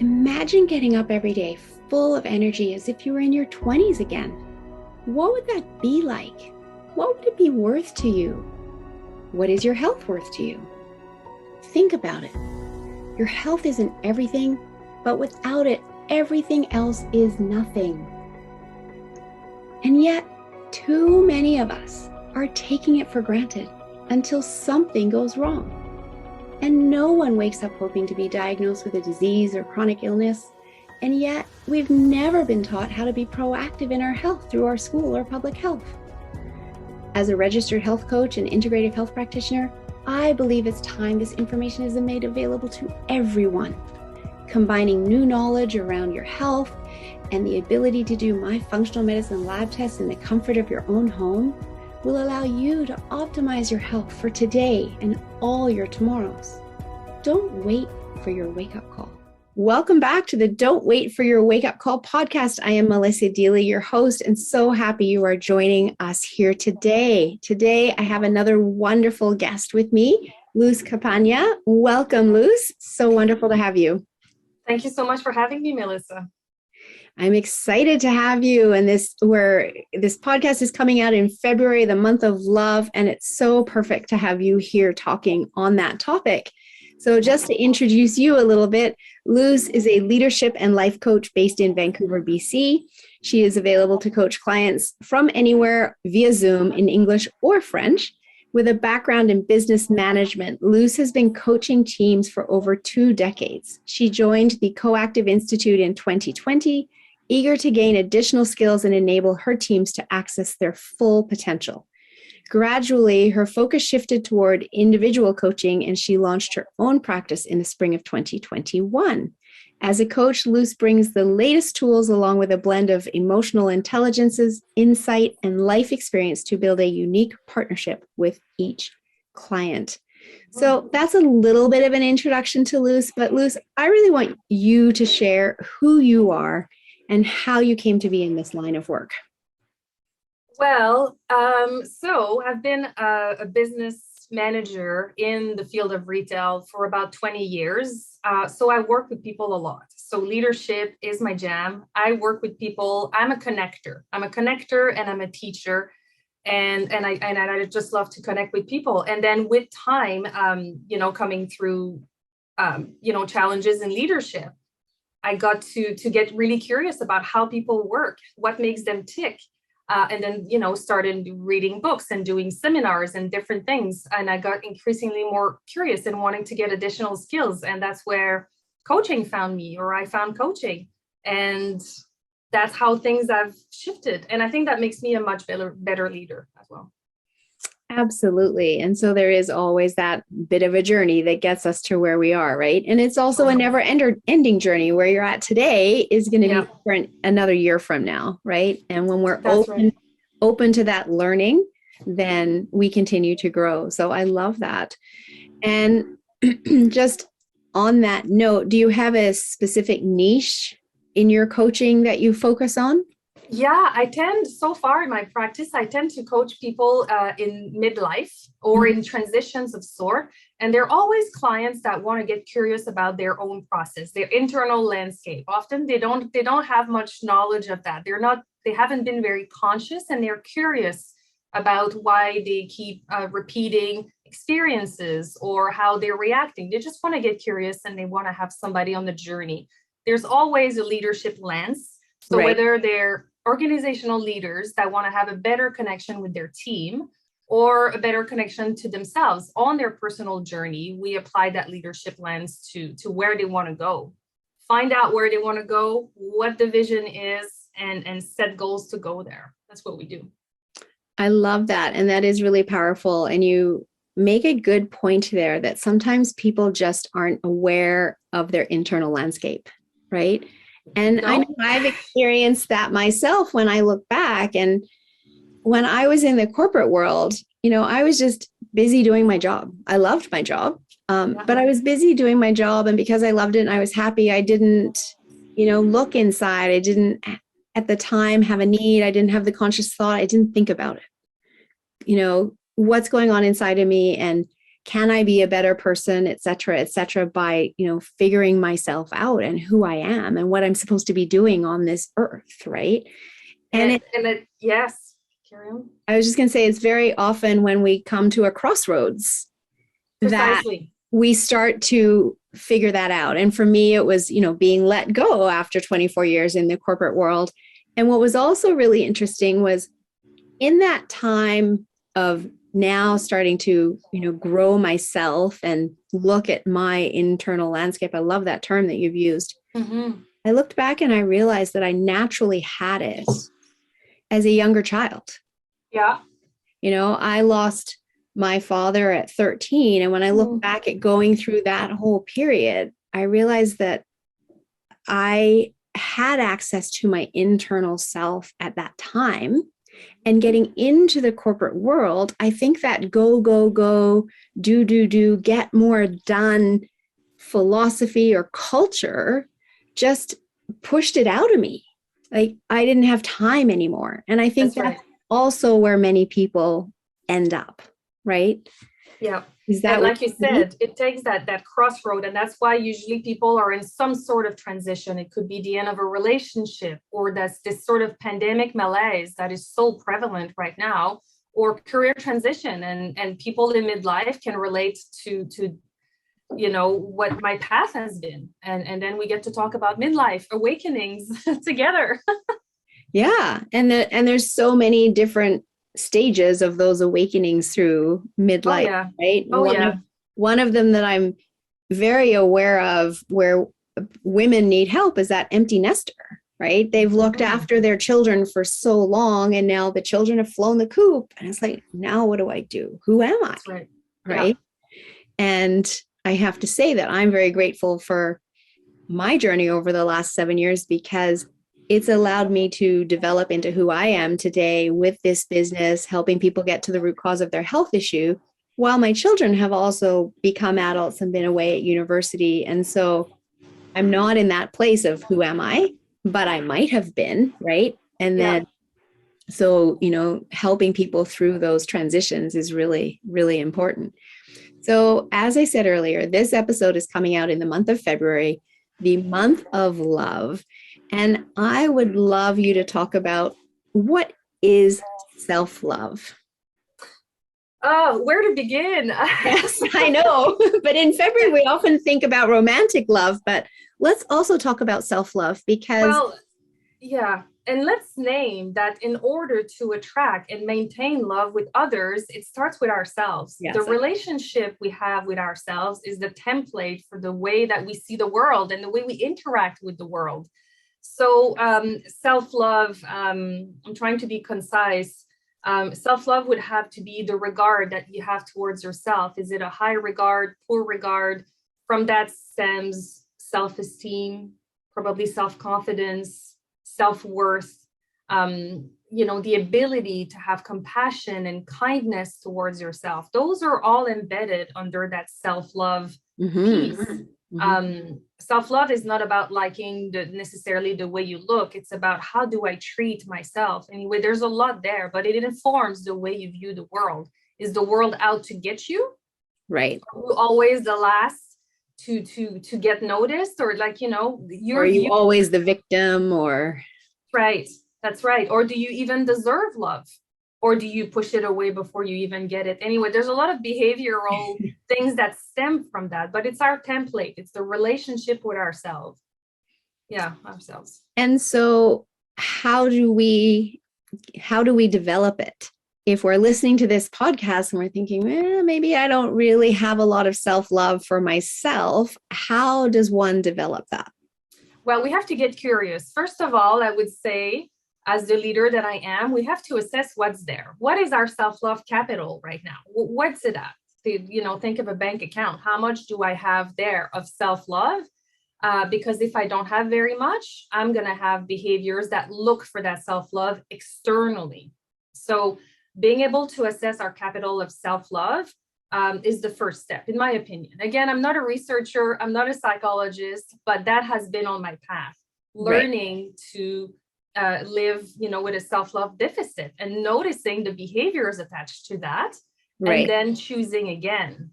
Imagine getting up every day full of energy as if you were in your 20s again. What would that be like? What would it be worth to you? What is your health worth to you? Think about it. Your health isn't everything, but without it, everything else is nothing. And yet, too many of us are taking it for granted until something goes wrong. And no one wakes up hoping to be diagnosed with a disease or chronic illness. And yet, we've never been taught how to be proactive in our health through our school or public health. As a registered health coach and integrative health practitioner, I believe it's time this information is made available to everyone. Combining new knowledge around your health and the ability to do my functional medicine lab tests in the comfort of your own home will allow you to optimize your health for today and all your tomorrows. Don't wait for your wake-up call. Welcome back to the Don't Wait for Your Wake-Up Call podcast. I am Melissa Deely, your host, and so happy you are joining us here today. Today, I have another wonderful guest with me, Luce Campagna. Welcome, Luce. So wonderful to have you. Thank you so much for having me, Melissa. I'm excited to have you. And this podcast is coming out in February, the month of love, and it's so perfect to have you here talking on that topic. So just to introduce you a little bit, Luce is a leadership and life coach based in Vancouver, BC. She is available to coach clients from anywhere via Zoom in English or French. With a background in business management, Luce has been coaching teams for over 2 decades. She joined the Coactive Institute in 2020, eager to gain additional skills and enable her teams to access their full potential. Gradually, her focus shifted toward individual coaching, and she launched her own practice in the spring of 2021. As a coach, Luce brings the latest tools along with a blend of emotional intelligences, insight, and life experience to build a unique partnership with each client. So that's a little bit of an introduction to Luce, but Luce, I really want you to share who you are and how you came to be in this line of work. Well, so I've been a business manager in the field of retail for about 20 years. So I work with people a lot. So leadership is my jam. I work with people. I'm a connector and I'm a teacher. And I just love to connect with people. And then with time, coming through, challenges in leadership, I got to get really curious about how people work, what makes them tick. And then, started reading books and doing seminars and different things. And I got increasingly more curious and wanting to get additional skills. And that's where coaching found me, or I found coaching. And that's how things have shifted. And I think that makes me a much better leader as well. Absolutely. And so there is always that bit of a journey that gets us to where we are, right? And it's also a never ending journey. Where you're at today is going to be for another year from now, right? And when we're open to that learning, then we continue to grow. So I love that. And just on that note, do you have a specific niche in your coaching that you focus on? Yeah, so far in my practice, I tend to coach people in midlife or in transitions of sort. And they're always clients that want to get curious about their own process, their internal landscape. Often they don't have much knowledge of that. They haven't been very conscious, and they're curious about why they keep repeating experiences or how they're reacting. They just want to get curious, and they want to have somebody on the journey. There's always a leadership lens. So whether they're organizational leaders that want to have a better connection with their team or a better connection to themselves on their personal journey, we apply that leadership lens to where they want to go. Find out where they want to go, what the vision is, and set goals to go there. That's what we do. I love that. And that is really powerful. And you make a good point there that sometimes people just aren't aware of their internal landscape, right? And I know I've experienced that myself when I look back. And when I was in the corporate world, I was just busy doing my job. I loved my job, but I was busy doing my job. And because I loved it and I was happy, I didn't, look inside. I didn't at the time have a need. I didn't have the conscious thought. I didn't think about it. What's going on inside of me, and can I be a better person, et cetera, by, figuring myself out and who I am and what I'm supposed to be doing on this earth, right? Yes, carry on. I was just going to say, it's very often when we come to a crossroads that Precisely. we start to figure that out. And for me, it was, being let go after 24 years in the corporate world. And what was also really interesting was in that time of now starting to, grow myself and look at my internal landscape. I love that term that you've used. Mm-hmm. I looked back and I realized that I naturally had it as a younger child. Yeah. I lost my father at 13. And when I look back at going through that whole period, I realized that I had access to my internal self at that time. And getting into the corporate world, I think that go, do, get more done philosophy or culture just pushed it out of me. Like I didn't have time anymore. And I think that's right. Also where many people end up, right? Yeah. Is that and like you said, it takes that crossroad. And that's why usually people are in some sort of transition. It could be the end of a relationship, or that's this sort of pandemic malaise that is so prevalent right now, or career transition. And people in midlife can relate to what my path has been. And then we get to talk about midlife awakenings together. Yeah. And there's so many different stages of those awakenings through midlife, right? One of them that I'm very aware of where women need help is that empty nester, right? They've looked after their children for so long and now the children have flown the coop. And it's like, now what do I do? Who am I? That's right. Right. Yeah. And I have to say that I'm very grateful for my journey over the last 7 years because it's allowed me to develop into who I am today with this business, helping people get to the root cause of their health issue, while my children have also become adults and been away at university. And so I'm not in that place of who am I, but I might have been, right? And then, so, helping people through those transitions is really, really important. So as I said earlier, this episode is coming out in the month of February, the month of love. And I would love you to talk about what is self-love. Oh, where to begin? Yes, I know. But in February, we often think about romantic love, but let's also talk about self-love because... Well, yeah. And let's name that in order to attract and maintain love with others, it starts with ourselves. Yes. The relationship we have with ourselves is the template for the way that we see the world and the way we interact with the world. So self-love, I'm trying to be concise. Self-love would have to be the regard that you have towards yourself. Is it a high regard, poor regard? From that stems self-esteem, probably self-confidence, self-worth, the ability to have compassion and kindness towards yourself. Those are all embedded under that self-love piece. Self-love is not about liking necessarily the way you look. It's about how do I treat myself? Anyway, there's a lot there, but it informs the way you view the world. Is the world out to get you? Right. Are you always the last to get noticed, or are you always the victim, or... Right. That's right. Or do you even deserve love? Or do you push it away before you even get it? Anyway, there's a lot of behavioral things that stem from that, but it's our template. It's the relationship with ourselves. Yeah, ourselves. And so how do we develop it? If we're listening to this podcast and we're thinking, maybe I don't really have a lot of self-love for myself, how does one develop that? Well, we have to get curious. First of all, I would say, as the leader that I am, we have to assess what's there. What is our self-love capital right now? What's it at? Think of a bank account. How much do I have there of self-love? Because if I don't have very much, I'm going to have behaviors that look for that self-love externally. So being able to assess our capital of self-love is the first step, in my opinion. Again, I'm not a researcher, I'm not a psychologist, but that has been on my path, learning to live, with a self-love deficit and noticing the behaviors attached to that, and then choosing again.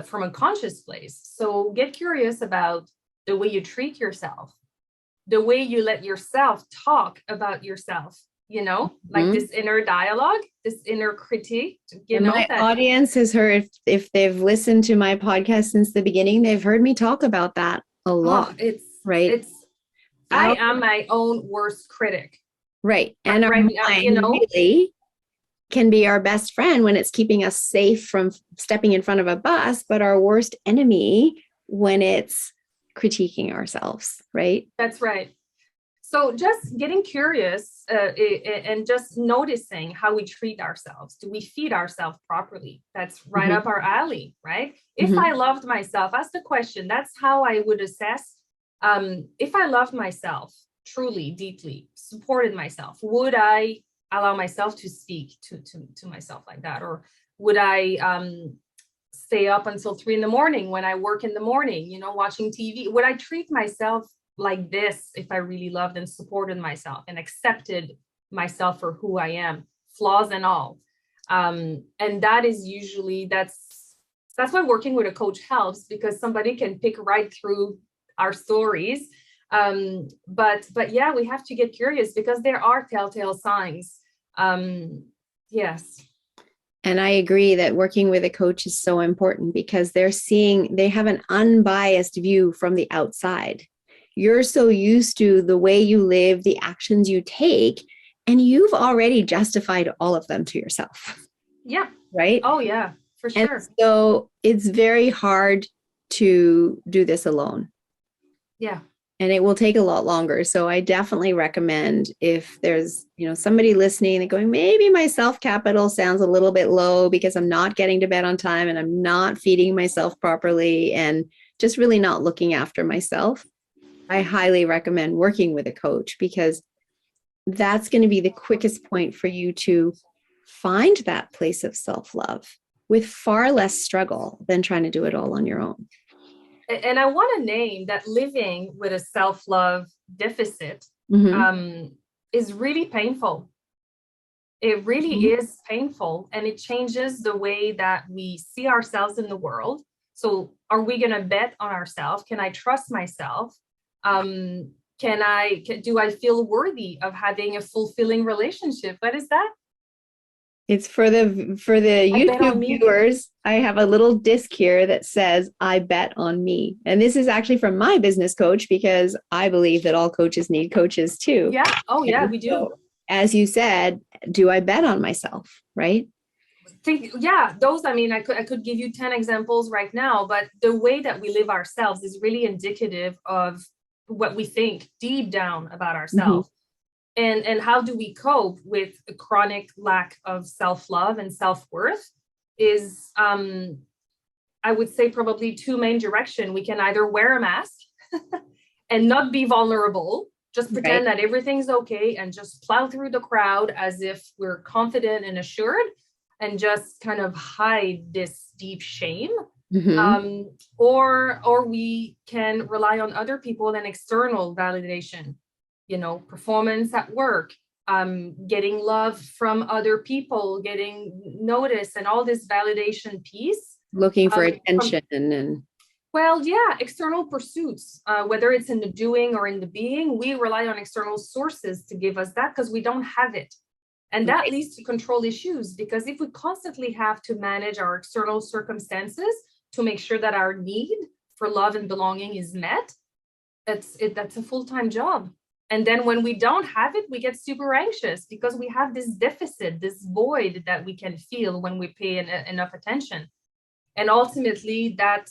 from a conscious place. So get curious about the way you treat yourself, the way you let yourself talk about yourself, like this inner dialogue, this inner critique, and my audience has heard, if they've listened to my podcast since the beginning, they've heard me talk about that a lot. Right. I am my own worst critic. Right. And our mind really can be our best friend when it's keeping us safe from stepping in front of a bus, but our worst enemy when it's critiquing ourselves. Right. That's right. So just getting curious and just noticing how we treat ourselves. Do we feed ourselves properly? That's right up our alley, right? If I loved myself, ask the question. That's how I would assess. If I loved myself truly, deeply, supported myself, would I allow myself to speak to myself like that? Or would I stay up until 3 a.m. when I work in the morning, watching TV? Would I treat myself like this if I really loved and supported myself and accepted myself for who I am, flaws and all? And that is usually, that's why working with a coach helps, because somebody can pick right through our stories. But yeah, we have to get curious because there are telltale signs. Yes. And I agree that working with a coach is so important because they have an unbiased view from the outside. You're so used to the way you live, the actions you take, and you've already justified all of them to yourself. Yeah. Right? Oh, yeah, for sure. And so it's very hard to do this alone. Yeah. And it will take a lot longer. So I definitely recommend, if there's, somebody listening and going, maybe my self-capital sounds a little bit low because I'm not getting to bed on time and I'm not feeding myself properly and just really not looking after myself. I highly recommend working with a coach, because that's going to be the quickest point for you to find that place of self-love with far less struggle than trying to do it all on your own. And I want to name that living with a self-love deficit is really painful. It really is painful, and it changes the way that we see ourselves in the world. So are we going to bet on ourselves? Can I trust myself? Do I feel worthy of having a fulfilling relationship? What is that? It's for the YouTube viewers. I have a little disc here that says, I bet on me. And this is actually from my business coach, because I believe that all coaches need coaches too. Yeah. Oh, yeah, we do. So, as you said, do I bet on myself? Right. I could give you 10 examples right now, but the way that we live ourselves is really indicative of what we think deep down about ourselves. And how do we cope with a chronic lack of self-love and self-worth is, I would say, probably two main directions. We can either wear a mask and not be vulnerable, just pretend that everything's okay and just plow through the crowd as if we're confident and assured, and just kind of hide this deep shame. Or we can rely on other people and external validation. Performance at work, getting love from other people, getting notice, and all this validation piece. Looking for attention external pursuits, whether it's in the doing or in the being, we rely on external sources to give us that because we don't have it. And that leads to control issues, because if we constantly have to manage our external circumstances to make sure that our need for love and belonging is met, that's a full-time job. And then when we don't have it, we get super anxious because we have this deficit, this void that we can feel when we pay enough attention. And ultimately, that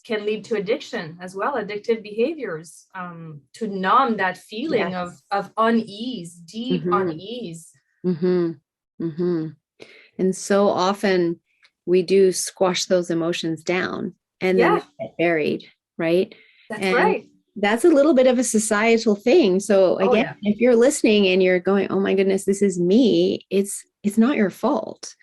can lead to addiction as well, addictive behaviors, to numb that feeling of unease, deep unease. And so often we do squash those emotions down and then they get buried, right? That's right. That's a little bit of a societal thing. So again, if you're listening and you're going, oh my goodness, this is me, it's not your fault.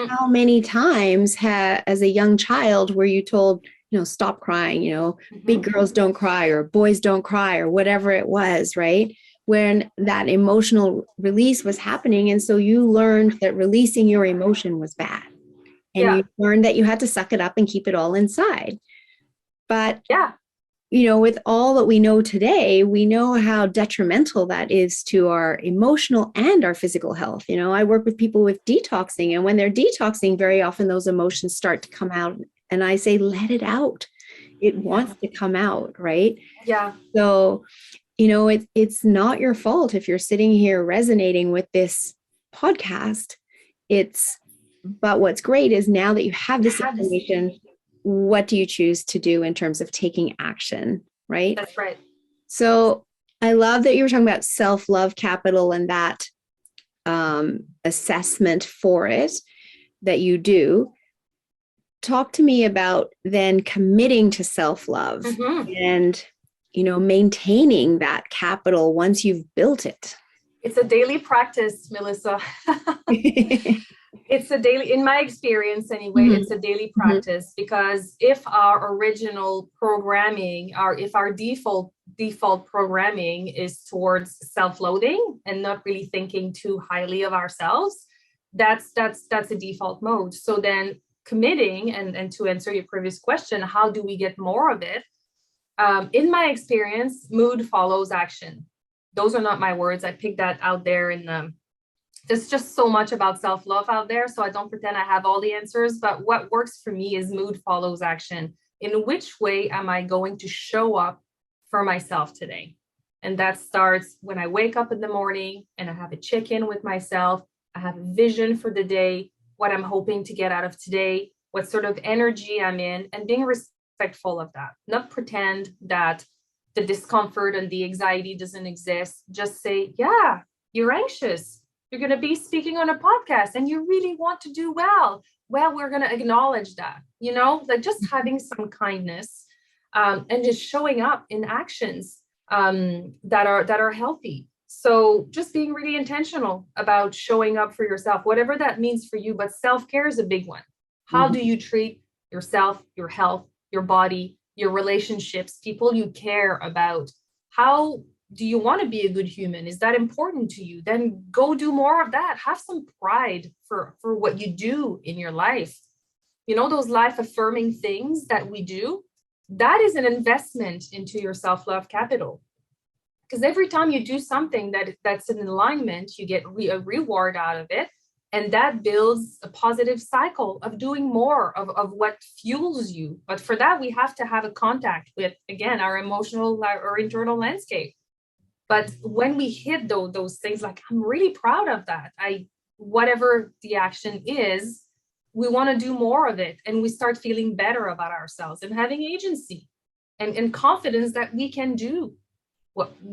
How many times as a young child were you told, stop crying, big girls don't cry or boys don't cry or whatever it was, right? When that emotional release was happening. And so you learned that releasing your emotion was bad. and you learned that you had to suck it up and keep it all inside. But with all that we know today, we know how detrimental that is to our emotional and our physical health. I work with people with detoxing, and when they're detoxing, very often those emotions start to come out. And I say, let it out. It wants to come out, right? Yeah. So, it's not your fault if you're sitting here resonating with this podcast. But what's great is now that you have this information, what do you choose to do in terms of taking action, right? That's right. So I love that you were talking about self-love capital and that assessment for it that you do. Talk to me about then committing to self-love and, maintaining that capital once you've built it. It's a daily practice, Melissa. It's a daily, in my experience anyway, it's a daily practice, because if our original programming, if our default programming is towards self-loathing and not really thinking too highly of ourselves, that's a default mode. So then committing, and to answer your previous question, how do we get more of it? In my experience, mood follows action. Those are not my words. I picked that out there there's just so much about self-love out there. So I don't pretend I have all the answers, but what works for me is mood follows action. In which way am I going to show up for myself today? And that starts when I wake up in the morning and I have a check-in with myself. I have a vision for the day, what I'm hoping to get out of today, what sort of energy I'm in, and being respectful of that. Not pretend that the discomfort and the anxiety doesn't exist. Just say, yeah, you're anxious. You're going to be speaking on a podcast and you really want to do well. Well, we're going to acknowledge that, like just having some kindness and just showing up in actions that are healthy. So just being really intentional about showing up for yourself, whatever that means for you. But self-care is a big one. How do you treat yourself, your health, your body, your relationships, people you care about? How do you want to be a good human? Is that important to you? Then go do more of that. Have some pride for what you do in your life. Those life affirming things that we do, that is an investment into your self-love capital. Because every time you do something that's in alignment, you get a reward out of it. And that builds a positive cycle of doing more of what fuels you. But for that, we have to have a contact with, again, our emotional or internal landscape. But when we hit those things, like, I'm really proud of that. Whatever the action is, we want to do more of it. And we start feeling better about ourselves and having agency and confidence that we can do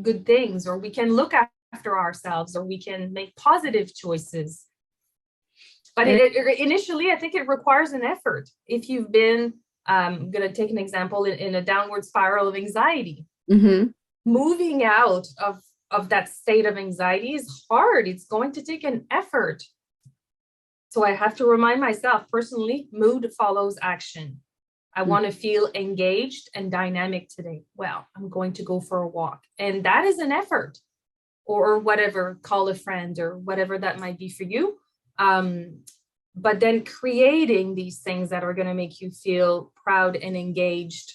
good things, or we can look after ourselves, or we can make positive choices. But initially, I think it requires an effort. If you've been, I'm going to take an example, in a downward spiral of anxiety, moving out of that state of anxiety is hard. It's going to take an effort. So I have to remind myself, personally, mood follows action. I want to feel engaged and dynamic today. Well, I'm going to go for a walk. And that is an effort, or whatever, call a friend or whatever that might be for you. But then creating these things that are going to make you feel proud and engaged.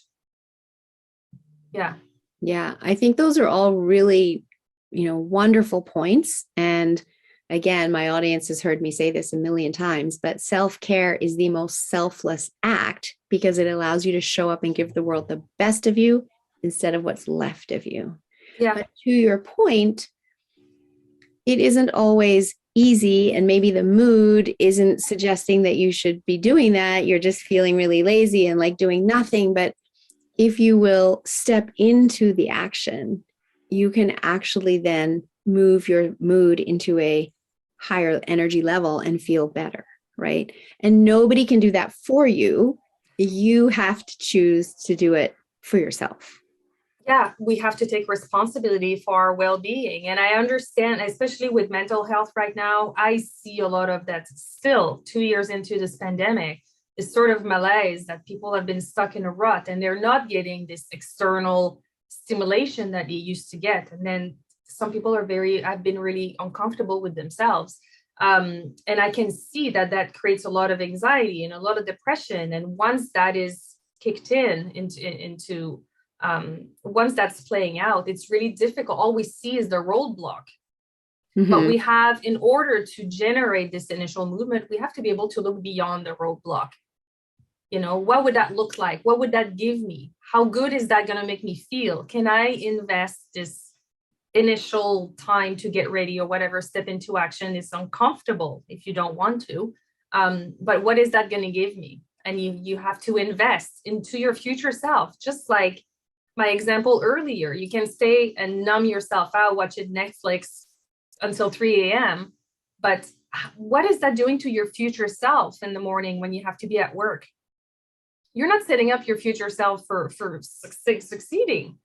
Yeah, I think those are all really, wonderful points. And again, my audience has heard me say this a million times, but self-care is the most selfless act because it allows you to show up and give the world the best of you instead of what's left of you. Yeah. But to your point, it isn't always easy, and maybe the mood isn't suggesting that you should be doing that. You're just feeling really lazy and like doing nothing. But if you will step into the action, you can actually then move your mood into a higher energy level and feel better, right? And nobody can do that for you. You have to choose to do it for yourself. Yeah, we have to take responsibility for our well-being. And I understand, especially with mental health right now, I see a lot of that still 2 years into this pandemic, this sort of malaise that people have been stuck in a rut and they're not getting this external stimulation that they used to get. And then some people have been really uncomfortable with themselves. And I can see that that creates a lot of anxiety and a lot of depression. And once that is kicked into once that's playing out, it's really difficult. All we see is the roadblock. But we have, in order to generate this initial movement, we have to be able to look beyond the roadblock. You know, what would that look like? What would that give me? How good is that going to make me feel? Can I invest this initial time to get ready or whatever, step into action? Is uncomfortable if you don't want to. But what is that going to give me? And you have to invest into your future self. Just like my example earlier, you can stay and numb yourself out watching Netflix until 3 a.m. But what is that doing to your future self in the morning when you have to be at work? You're not setting up your future self for succeeding.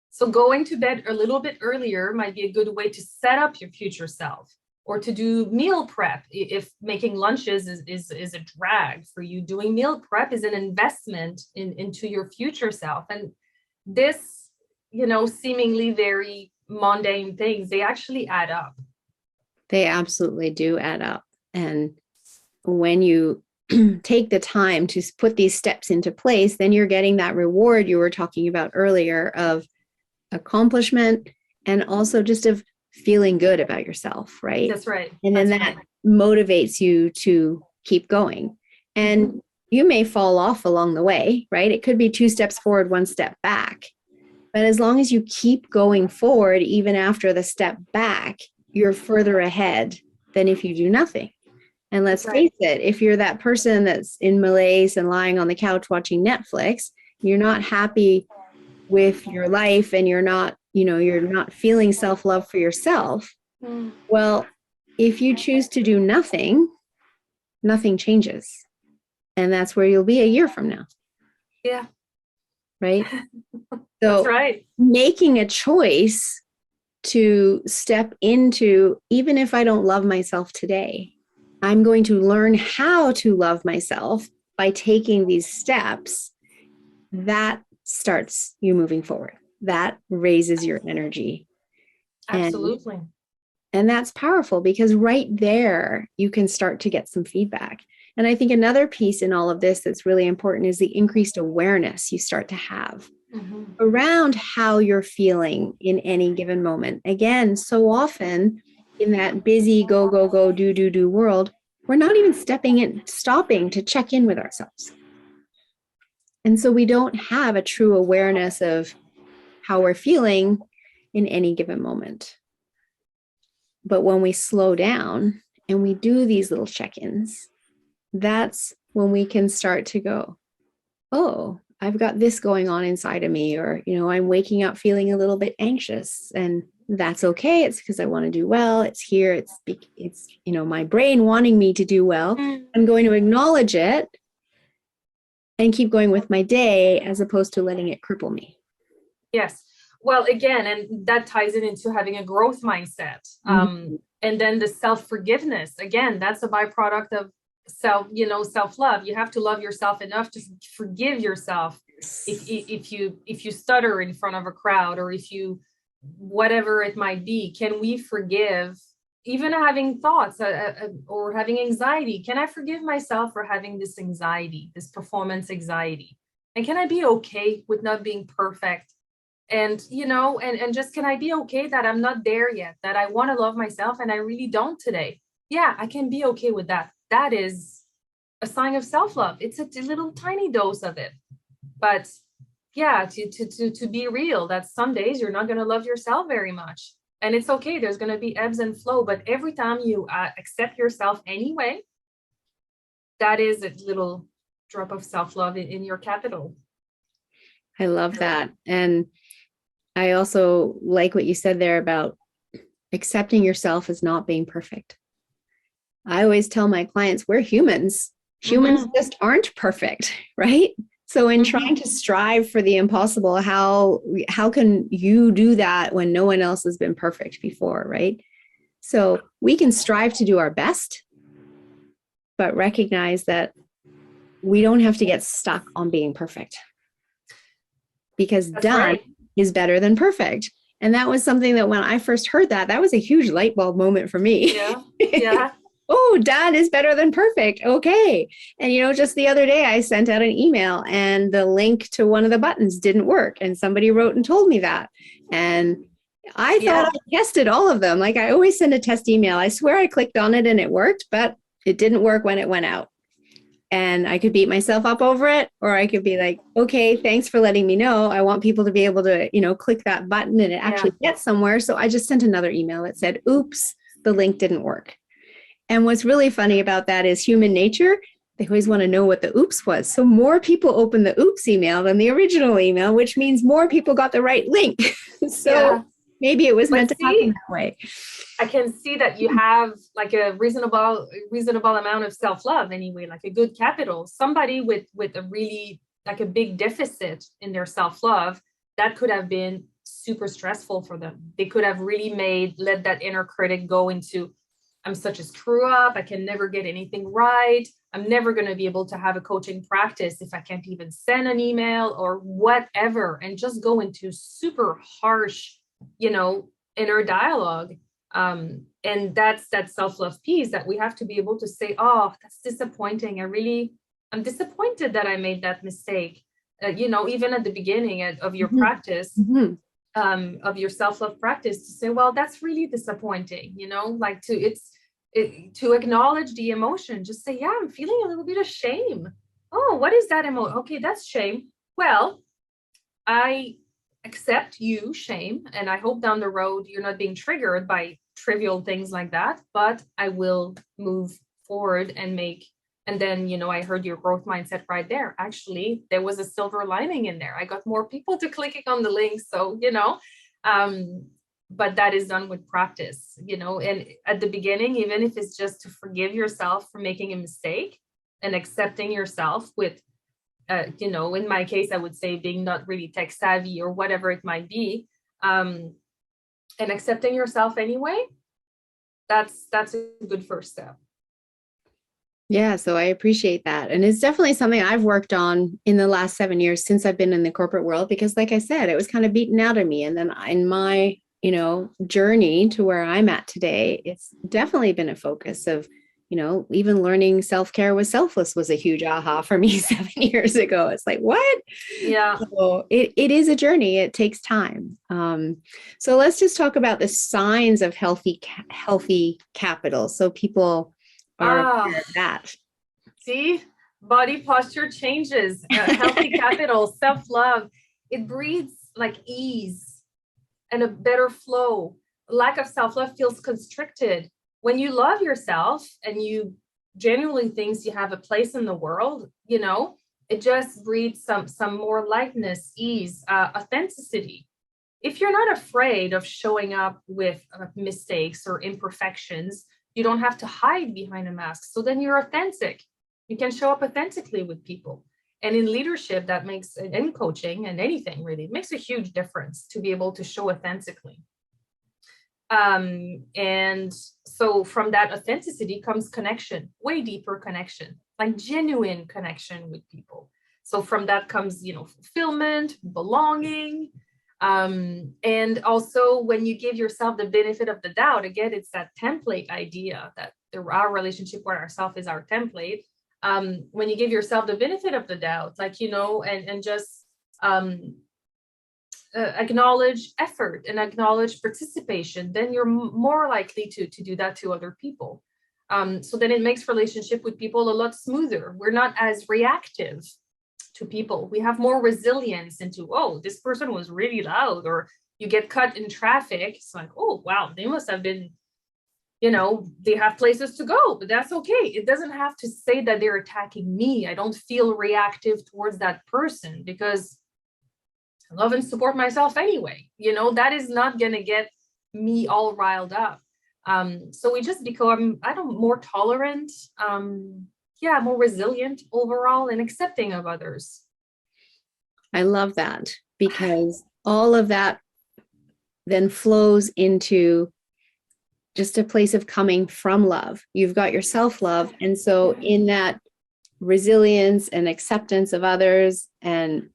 So going to bed a little bit earlier might be a good way to set up your future self, or to do meal prep. If making lunches is a drag for you, doing meal prep is an investment into your future self. And this, seemingly very mundane things, they actually add up. They absolutely do add up. And when you take the time to put these steps into place, then you're getting that reward you were talking about earlier of accomplishment, and also just of feeling good about yourself, right? That's right. And then that motivates you to keep going. And you may fall off along the way, right? It could be 2 steps forward, 1 step back. But as long as you keep going forward, even after the step back, you're further ahead than if you do nothing. And let's face it, if you're that person that's in malaise and lying on the couch watching Netflix, you're not happy with your life, and you're not feeling self-love for yourself. Well, if you choose to do nothing, nothing changes. And that's where you'll be a year from now. Yeah. Right? So that's right. Making a choice to step into, even if I don't love myself today, I'm going to learn how to love myself by taking these steps. That starts you moving forward. That raises your energy. Absolutely. And that's powerful, because right there, you can start to get some feedback. And I think another piece in all of this that's really important is the increased awareness you start to have around how you're feeling in any given moment. Again, so often in that busy go, go, go, do world, we're not even stopping to check in with ourselves. And so we don't have a true awareness of how we're feeling in any given moment. But when we slow down and we do these little check-ins, that's when we can start to go, oh, I've got this going on inside of me, or, I'm waking up feeling a little bit anxious, and that's okay. It's because I want to do well. It's here. It's my brain wanting me to do well. I'm going to acknowledge it and keep going with my day, as opposed to letting it cripple me. Yes. Well, again, and that ties it into having a growth mindset. And then the self-forgiveness, again, that's a byproduct of self-love. You have to love yourself enough to forgive yourself. If you stutter in front of a crowd, or if you, whatever it might be, can we forgive? Even having thoughts or having anxiety, can I forgive myself for having this anxiety, this performance anxiety? And can I be okay with not being perfect? And, and just, can I be okay that I'm not there yet, that I want to love myself and I really don't today? Yeah, I can be okay with that. That is a sign of self-love. It's a little tiny dose of it. But yeah, to be real, that some days you're not going to love yourself very much. And it's okay. There's going to be ebbs and flow. But every time you accept yourself anyway, that is a little drop of self-love in your capital. I love that. And I also like what you said there about accepting yourself as not being perfect. I always tell my clients, we're humans. Humans just aren't perfect, right? So in trying to strive for the impossible, how can you do that when no one else has been perfect before, right? So we can strive to do our best, but recognize that we don't have to get stuck on being perfect, because done is better than perfect. And that was something that when I first heard that was a huge light bulb moment for me. Yeah. oh, done is better than perfect. Okay. And, just the other day, I sent out an email and the link to one of the buttons didn't work. And somebody wrote and told me that. And I thought Yeah, I tested all of them. Like I always send a test email. I swear I clicked on it and it worked, but it didn't work when it went out. And I could beat myself up over it, or I could be like, okay, thanks for letting me know. I want people to be able to, click that button and it yeah, actually gets somewhere. So I just sent another email that said, oops, the link didn't work. And what's really funny about that is human nature. They always want to know what the oops was. So more people open the oops email than the original email, which means more people got the right link. So yeah. maybe it was meant But to happen see, that way. I can see that you have like a reasonable amount of self-love anyway, like a good capital. Somebody with a really like a big deficit in their self-love, that could have been super stressful for them. They could have really let that inner critic go into, I'm such a screw up, I can never get anything right. I'm never going to be able to have a coaching practice if I can't even send an email or whatever, and just go into super harsh, inner dialogue. And that's that self-love piece that we have to be able to say, oh, that's disappointing. I'm disappointed that I made that mistake. Even at the beginning of your Mm-hmm. practice, Mm-hmm. of your self-love practice, to say, well, that's really disappointing, like to acknowledge the emotion, just say, yeah, I'm feeling a little bit of shame. Oh, what is that emotion? Okay, that's shame. Well, I accept you, shame, and I hope down the road you're not being triggered by trivial things like that, but I will move forward and then, I heard your growth mindset right there. Actually, there was a silver lining in there. I got more people to clicking on the link. So, um, but that is done with practice, and at the beginning, even if it's just to forgive yourself for making a mistake and accepting yourself with in my case, I would say being not really tech savvy or whatever it might be, and accepting yourself anyway, that's a good first step. Yeah, so I appreciate that. And it's definitely something I've worked on in the last 7 years since I've been in the corporate world, because like I said, it was kind of beaten out of me. And then in my, journey to where I'm at today, it's definitely been a focus of, even learning self-care with Selfless was a huge aha for me 7 years ago. It's like, what? Yeah. So it is a journey. It takes time. So let's just talk about the signs of healthy capital. So people are Ah, aware of that. see, body posture changes, healthy capital, self-love. It breeds like ease and a better flow. Lack of self-love feels constricted. When you love yourself and you genuinely thinks you have a place in the world, it just breeds some more lightness, ease, authenticity. If you're not afraid of showing up with mistakes or imperfections, you don't have to hide behind a mask. So then you're authentic. You can show up authentically with people. And in leadership, that makes, in coaching and anything really, it makes a huge difference to be able to show authentically. And so from that authenticity comes connection, way deeper connection, like genuine connection with people. So from that comes, fulfillment, belonging. And also when you give yourself the benefit of the doubt, again, it's that template idea that our relationship with ourselves is our template. When you give yourself the benefit of the doubt, like, and just acknowledge effort and acknowledge participation, then you're more likely to do that to other people. So then it makes relationship with people a lot smoother. We're not as reactive to people. We have more resilience into, oh, this person was really loud, or you get cut in traffic. It's like, oh, wow, they must have been, they have places to go, but that's okay. It doesn't have to say that they're attacking me. I don't feel reactive towards that person because I love and support myself anyway. That is not going to get me all riled up. So we just become, more tolerant, more resilient overall and accepting of others. I love that, because all of that then flows into just a place of coming from love. You've got your self-love. And so in that resilience and acceptance of others and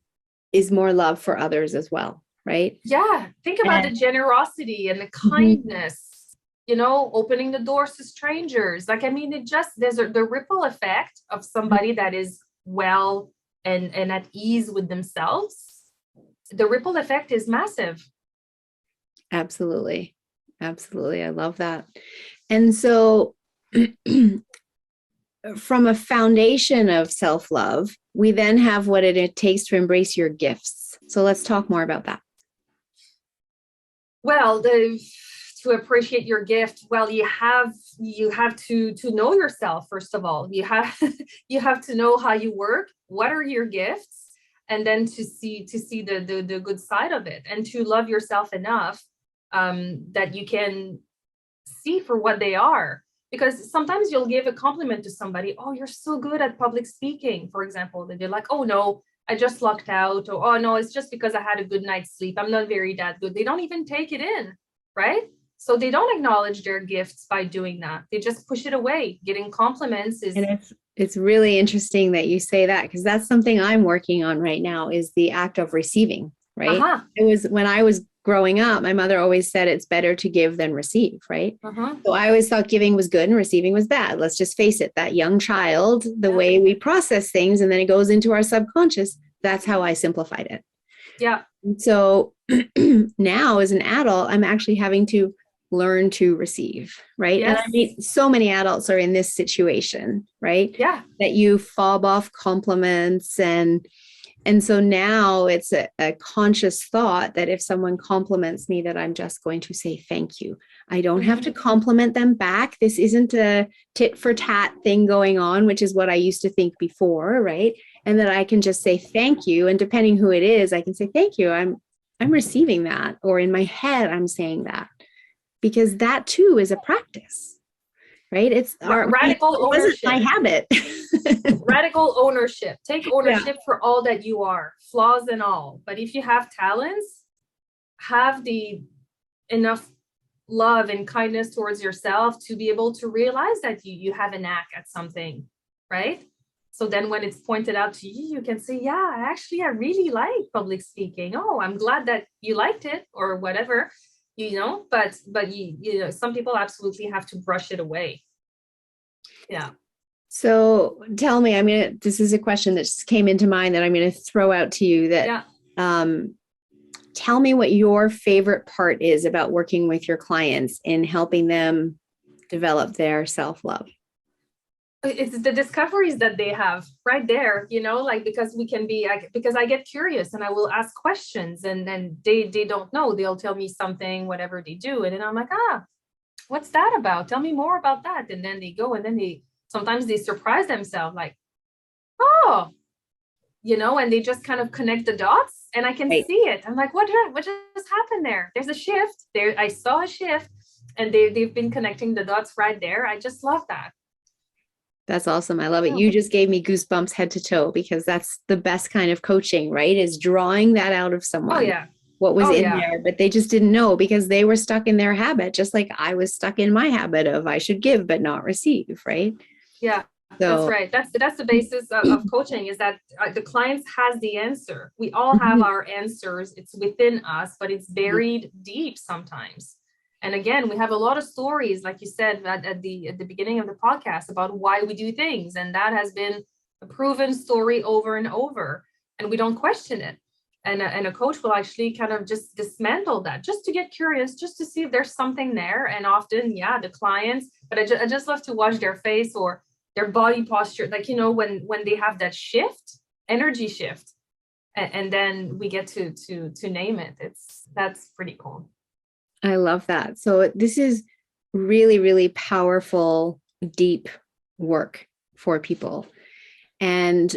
is more love for others as well, right? Yeah, think about the generosity and the kindness. opening the doors to strangers. Like, I mean, there's the ripple effect of somebody that is well and at ease with themselves. The ripple effect is massive. Absolutely. Absolutely. I love that. And so from a foundation of self-love, we then have what it takes to embrace your gifts. So let's talk more about that. Well, to appreciate your gift, well, you have to know yourself. First of all, you have you have to know how you work. What are your gifts? And then to see the good side of it, and to love yourself enough that you can see for what they are. Because sometimes you'll give a compliment to somebody, oh, you're so good at public speaking, for example, that they're like, oh no, I just lucked out, or oh no, it's just because I had a good night's sleep, I'm not very that good. They don't even take it in, right? So they don't acknowledge their gifts by doing that. They just push it away. Getting compliments is, and it's really interesting that you say that, because that's something I'm working on right now, is the act of receiving, right? It was when I was growing up, my mother always said it's better to give than receive, right? So I always thought giving was good and receiving was bad. Let's just face it, that young child, the way we process things, and then it goes into our subconscious, that's how I simplified it. Yeah. So now as an adult, I'm actually having to learn to receive, right? Yes. And I mean, so many adults are in this situation, right? Yeah. That you fob off compliments, and so now it's a conscious thought that if someone compliments me, that I'm just going to say thank you. I don't have to compliment them back. This isn't a tit for tat thing going on, which is what I used to think before, right? And that I can just say thank you. And depending who it is, I can say thank you. I'm receiving that. Or in my head, I'm saying that. Because that too is a practice, right? It's radical ownership. My habit. Radical ownership. Take ownership for all that you are, flaws and all. But if you have talents, have the enough love and kindness towards yourself to be able to realize that you have a knack at something, right? So then when it's pointed out to you, you can say, yeah, actually, I really like public speaking. Oh, I'm glad that you liked it, or whatever, but some people absolutely have to brush it away. Yeah. So tell me, this is a question that just came into mind that I'm going to throw out to you, that tell me what your favorite part is about working with your clients in helping them develop their self-love. It's the discoveries that they have right there, like, because because I get curious and I will ask questions, and then they don't know, they'll tell me something, whatever they do. And then I'm like, what's that about? Tell me more about that. And then they go, and then sometimes they surprise themselves, like, oh, and they just kind of connect the dots, and I can see it. I'm like, what just happened there? There's a shift there. I saw a shift, and they've been connecting the dots right there. I just love that. That's awesome. I love it. You just gave me goosebumps head to toe, because that's the best kind of coaching, right? Is drawing that out of someone. Oh, yeah. What was in there, but they just didn't know, because they were stuck in their habit, just like I was stuck in my habit of I should give but not receive, right? Yeah, that's right. That's the basis of coaching, is that the clients has the answer. We all have our answers. It's within us, but it's buried deep sometimes. And again, we have a lot of stories, like you said at the beginning of the podcast, about why we do things. And that has been a proven story over and over, and we don't question it. And a coach will actually kind of just dismantle that, just to get curious, just to see if there's something there. And often, the clients, but I just love to watch their face or their body posture, like, when they have that shift, energy shift, and then we get to name it. That's pretty cool. I love that. So this is really, really powerful, deep work for people. And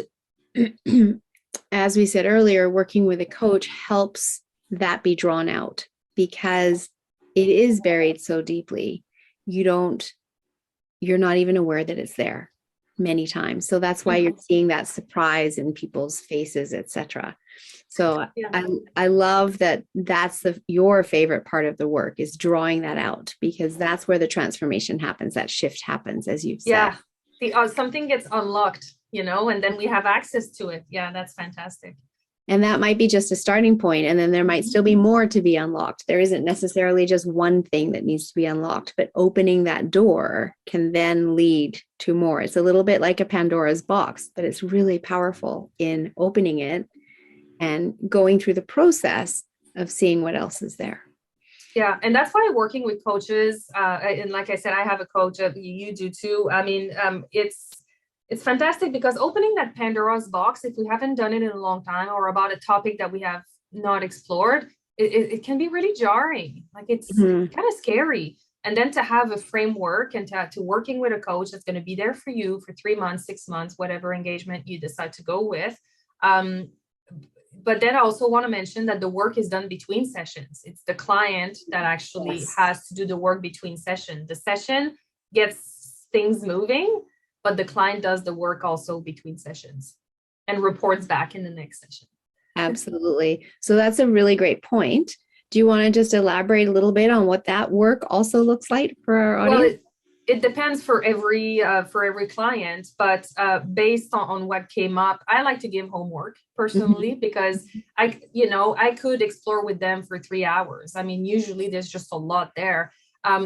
as we said earlier, working with a coach helps that be drawn out, because it is buried so deeply. You're not even aware that it's there many times. So that's why you're seeing that surprise in people's faces, etc. So I love that that's your favorite part of the work, is drawing that out, because that's where the transformation happens. That shift happens, as you've said. Yeah, something gets unlocked, and then we have access to it. Yeah, that's fantastic. And that might be just a starting point, and then there might still be more to be unlocked. There isn't necessarily just one thing that needs to be unlocked, but opening that door can then lead to more. It's a little bit like a Pandora's box, but it's really powerful in opening it and going through the process of seeing what else is there. Yeah, and that's why working with coaches, and like I said, I have a coach, you do too. I mean, it's fantastic because opening that Pandora's box, if we haven't done it in a long time or about a topic that we have not explored, it can be really jarring. Like it's kind of scary. And then to have a framework and to working with a coach that's going to be there for you for 3 months, 6 months, whatever engagement you decide to go with. But then I also want to mention that the work is done between sessions. It's the client that actually has to do the work between sessions. The session gets things moving, but the client does the work also between sessions and reports back in the next session. Absolutely. So that's a really great point. Do you want to just elaborate a little bit on what that work also looks like for our audience? Well, it depends for every client, but based on what came up, I like to give homework personally because I could explore with them for 3 hours. I mean, usually there's just a lot there.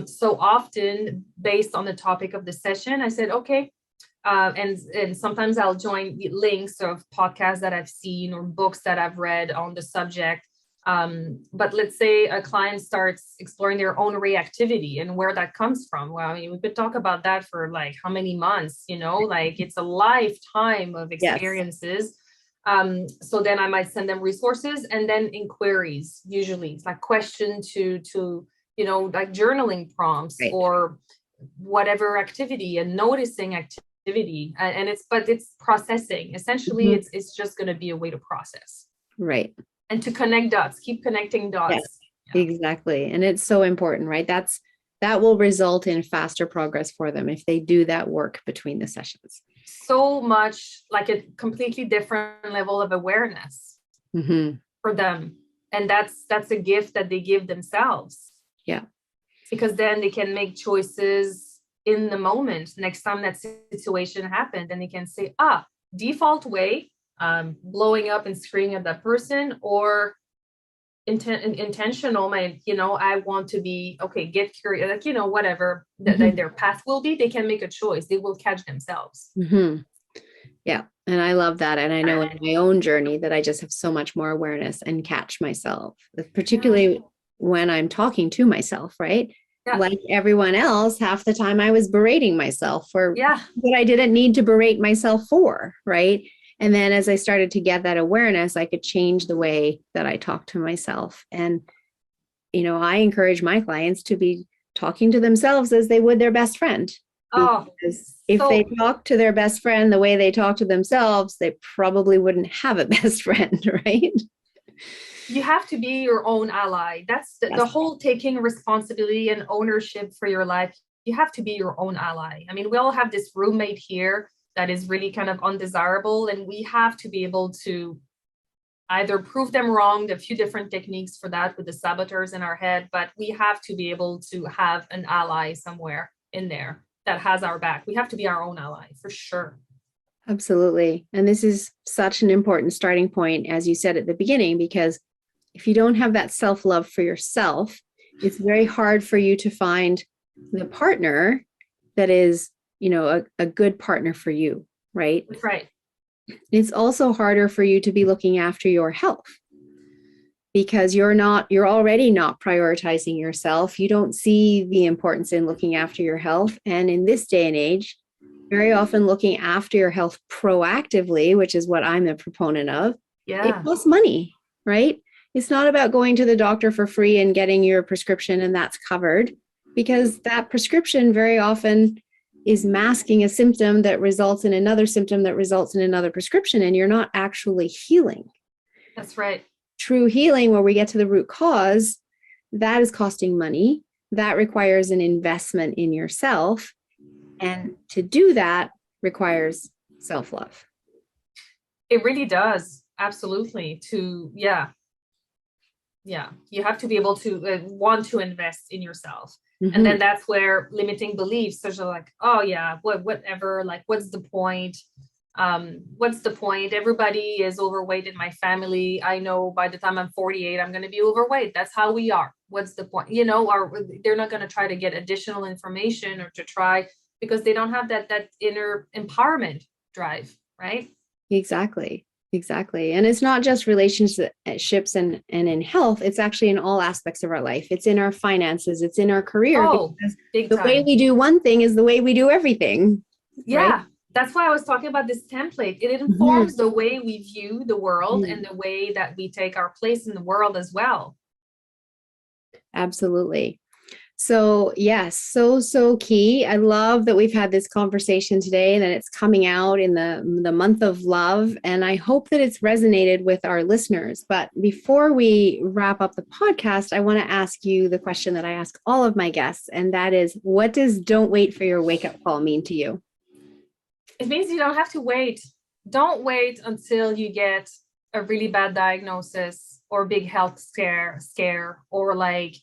So often based on the topic of the session, I said, okay, and sometimes I'll join links of podcasts that I've seen or books that I've read on the subject. But let's say a client starts exploring their own reactivity and where that comes from. Well, I mean, we could talk about that for like how many months, like it's a lifetime of experiences. Yes. So then I might send them resources and then inquiries. Usually it's like question to like journaling prompts or whatever activity and noticing activity. And it's processing. Essentially, it's just going to be a way to process. Right. And to connect dots, keep connecting dots. Yes, exactly. And it's so important, right? That will result in faster progress for them if they do that work between the sessions. So much like a completely different level of awareness for them. And that's a gift that they give themselves. Yeah. Because then they can make choices in the moment. Next time that situation happened, and they can say, default way, blowing up and screaming at that person, or intentional, I want to be, get curious, like, whatever their path will be, they can make a choice. They will catch themselves. Yeah. And I love that. And I know in my own journey that I just have so much more awareness and catch myself, particularly when I'm talking to myself, right? Yeah. Like everyone else, half the time I was berating myself for what I didn't need to berate myself for, right? And then as I started to get that awareness, I could change the way that I talk to myself. And, I encourage my clients to be talking to themselves as they would their best friend. Because if they talk to their best friend the way they talk to themselves, they probably wouldn't have a best friend, right? You have to be your own ally. That's the whole taking responsibility and ownership for your life. You have to be your own ally. I mean, we all have this roommate here that is really kind of undesirable, and we have to be able to either prove them wrong. There are a few different techniques for that with the saboteurs in our head, but we have to be able to have an ally somewhere in there that has our back. We have to be our own ally for sure. Absolutely. And this is such an important starting point, as you said at the beginning, because if you don't have that self-love for yourself, it's very hard for you to find the partner that is, a good partner for you, right? That's right. It's also harder for you to be looking after your health because you're already not prioritizing yourself. You don't see the importance in looking after your health. And in this day and age, very often looking after your health proactively, which is what I'm a proponent of, it costs money, right? It's not about going to the doctor for free and getting your prescription and that's covered, because that prescription very often is masking a symptom that results in another symptom that results in another prescription, and you're not actually healing. That's right. True healing, where we get to the root cause, that is costing money. That requires an investment in yourself. And to do that requires self-love. It really does. Absolutely. You have to be able to want to invest in yourself. And then that's where limiting beliefs, such as like, whatever, like, what's the point? What's the point? Everybody is overweight in my family. I know by the time I'm 48, I'm going to be overweight. That's how we are. What's the point? Or they're not going to try to get additional information or to try because they don't have that inner empowerment drive, right? Exactly. Exactly. And it's not just relationships and in health, it's actually in all aspects of our life. It's in our finances, it's in our career, Oh, because big the way time. we do one thing is the way we do everything, right? Yeah. That's why I was talking about this template. It Mhm. informs the way we view the world and the way that we take our place in the world as well. Absolutely. So, yes, so key. I love that we've had this conversation today and that it's coming out in the month of love. And I hope that it's resonated with our listeners. But before we wrap up the podcast, I want to ask you the question that I ask all of my guests. And that is, what does don't wait for your wake up call mean to you? It means you don't have to wait. Don't wait until you get a really bad diagnosis or big health scare or like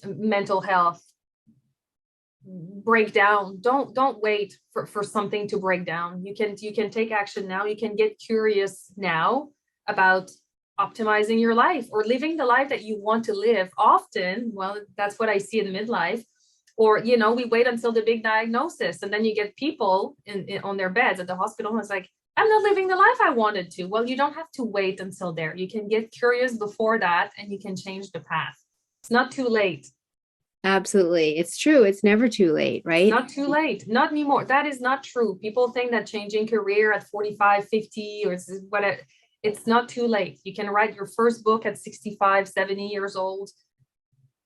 mental health breakdown. Don't wait for something to break down. You can take action now. You can get curious now about optimizing your life or living the life that you want to live. Often, well, that's what I see in midlife. Or, we wait until the big diagnosis and then you get people on their beds at the hospital and it's like, I'm not living the life I wanted to. Well, you don't have to wait until there. You can get curious before that and you can change the path. It's not too late. Absolutely. It's true. It's never too late, right? Not too late. Not anymore. That is not true. People think that changing career at 45, 50, or it's not too late. You can write your first book at 65, 70 years old.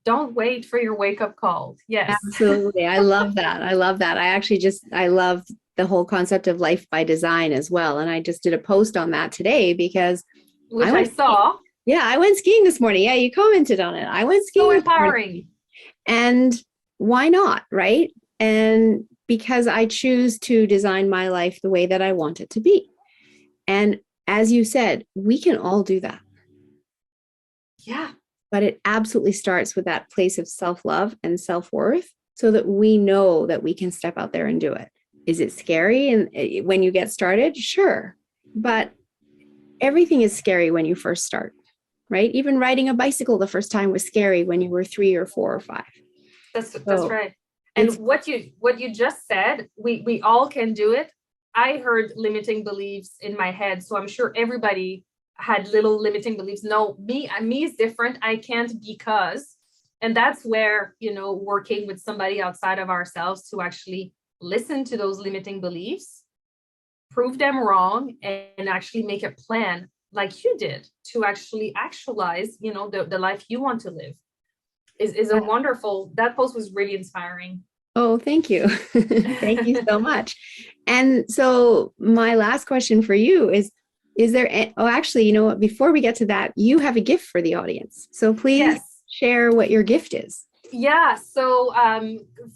Don't wait for your wake up call. Yes. Absolutely. I love that. I love that. I love the whole concept of life by design as well. And I just did a post on that today because Which I I went skiing. saw. Yeah, I went skiing this morning. Yeah, you commented on it. I went So skiing this morning. empowering. And why not? Right. And because I choose to design my life the way that I want it to be. And as you said, we can all do that. Yeah. But it absolutely starts with that place of self-love and self-worth so that we know that we can step out there and do it. Is it scary and when you get started? Sure. But everything is scary when you first start, right? Even riding a bicycle the first time was scary when you were 3 or 4 or 5. That's So right. it's And what you just said, we all can do it. I heard limiting beliefs in my head, so I'm sure everybody had little limiting beliefs. No, me is different. I can't because, and that's where, working with somebody outside of ourselves to actually listen to those limiting beliefs, prove them wrong, and actually make a plan like you did to actually actualize, the life you want to live is a wonderful, that post was really inspiring. oh, thank you. Thank you so much. And so my last question for you is there oh actually, you know what, before we get to that, you have a gift for the audience. So please Yes. share what your gift is. Yeah. So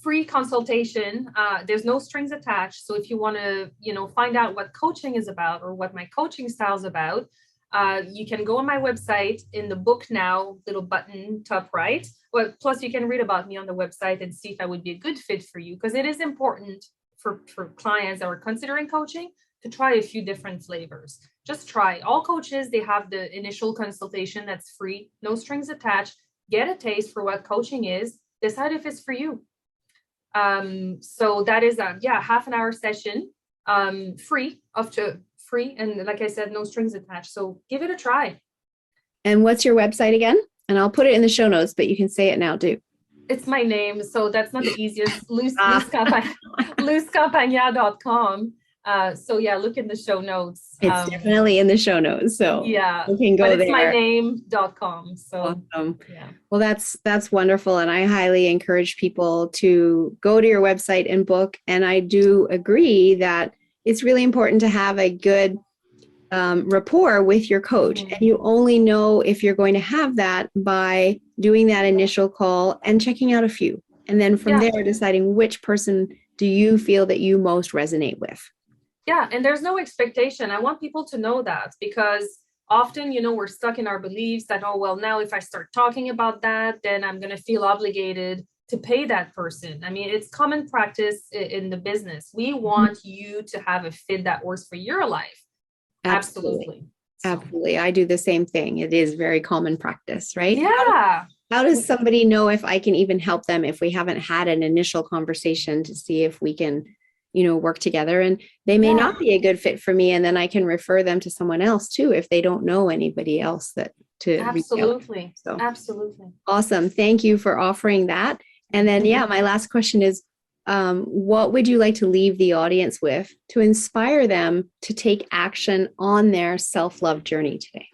free consultation. There's no strings attached. So if you want to, find out what coaching is about or what my coaching style is about, you can go on my website in the book now, little button top right. Well, plus you can read about me on the website and see if I would be a good fit for you, because it is important for clients that are considering coaching to try a few different flavors. Just try. All coaches, they have the initial consultation that's free, no strings attached. Get a taste for what coaching is, decide if it's for you. So that is half an hour session, free, up to free, and like I said, no strings attached. So give it a try. And what's your website again? And I'll put it in the show notes, but you can say it now too. It's my name, so that's not the easiest. Ah. lucecampagna.com. So yeah, look in the show notes. It's definitely in the show notes, so Yeah, you can but go it's my there. name.com. So Awesome. yeah. Well, that's wonderful. And I highly encourage people to go to your website and book. And I do agree that it's really important to have a good rapport with your coach. Mhm. And you only know if you're going to have that by doing that initial call and checking out a few. And then from Yeah. there, deciding which person do you feel that you most resonate with. Yeah, and there's no expectation. I want people to know that, because often, we're stuck in our beliefs that, oh, well, now if I start talking about that, then I'm going to feel obligated to pay that person. I mean, it's common practice in the business. We want you to have a fit that works for your life. Absolutely. Absolutely. I do the same thing. It is very common practice, right? Yeah. How does somebody know if I can even help them if we haven't had an initial conversation to see if we can, work together? And they may not be a good fit for me. And then I can refer them to someone else too, if they don't know anybody else to reach out. So Absolutely. awesome. Thank you for offering that. And then, my last question is, what would you like to leave the audience with to inspire them to take action on their self-love journey today?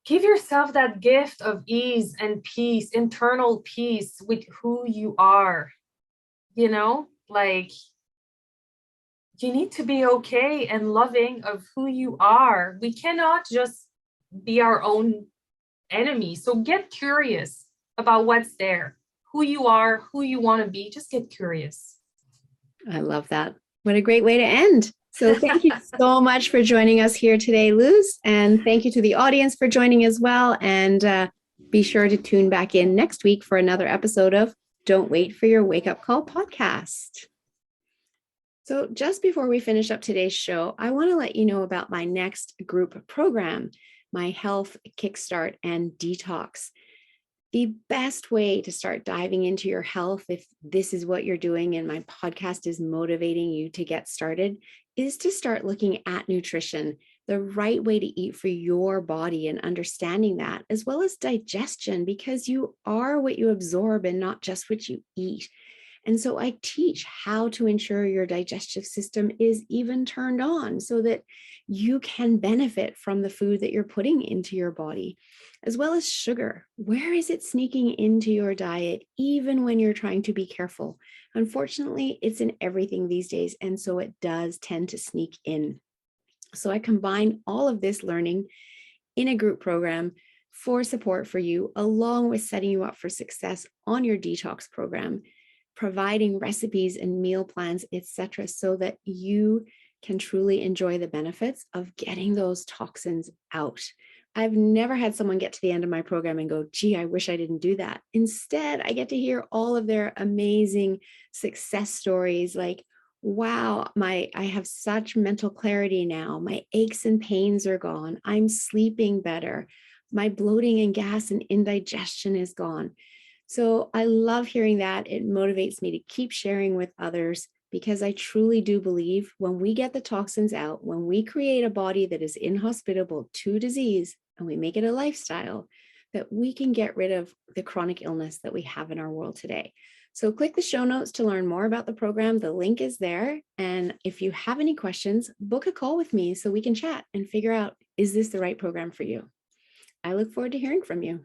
Give yourself that gift of ease and peace, internal peace with who you are. Like, you need to be okay and loving of who you are. We cannot just be our own enemy. So get curious about what's there, who you are, who you want to be. Just get curious. I love that. What a great way to end. So thank you so much for joining us here today, Luce. And thank you to the audience for joining as well. And be sure to tune back in next week for another episode of Don't Wait for Your Wake Up Call podcast. So just before we finish up today's show, I want to let you know about my next group program, my Health Kickstart and Detox. The best way to start diving into your health, if this is what you're doing and my podcast is motivating you to get started, is to start looking at nutrition, the right way to eat for your body and understanding that, as well as digestion, because you are what you absorb and not just what you eat. And so I teach how to ensure your digestive system is even turned on so that you can benefit from the food that you're putting into your body, as well as sugar. Where is it sneaking into your diet, even when you're trying to be careful? Unfortunately, it's in everything these days, and so it does tend to sneak in. So I combine all of this learning in a group program for support for you, along with setting you up for success on your detox program, providing recipes and meal plans, etc., so that you can truly enjoy the benefits of getting those toxins out. I've never had someone get to the end of my program and go, gee, I wish I didn't do that. Instead, I get to hear all of their amazing success stories like, wow, I have such mental clarity now. My aches and pains are gone. I'm sleeping better. My bloating and gas and indigestion is gone. So I love hearing that. It motivates me to keep sharing with others, because I truly do believe when we get the toxins out, when we create a body that is inhospitable to disease and we make it a lifestyle, that we can get rid of the chronic illness that we have in our world today. So click the show notes to learn more about the program. The link is there. And if you have any questions, book a call with me so we can chat and figure out, is this the right program for you? I look forward to hearing from you.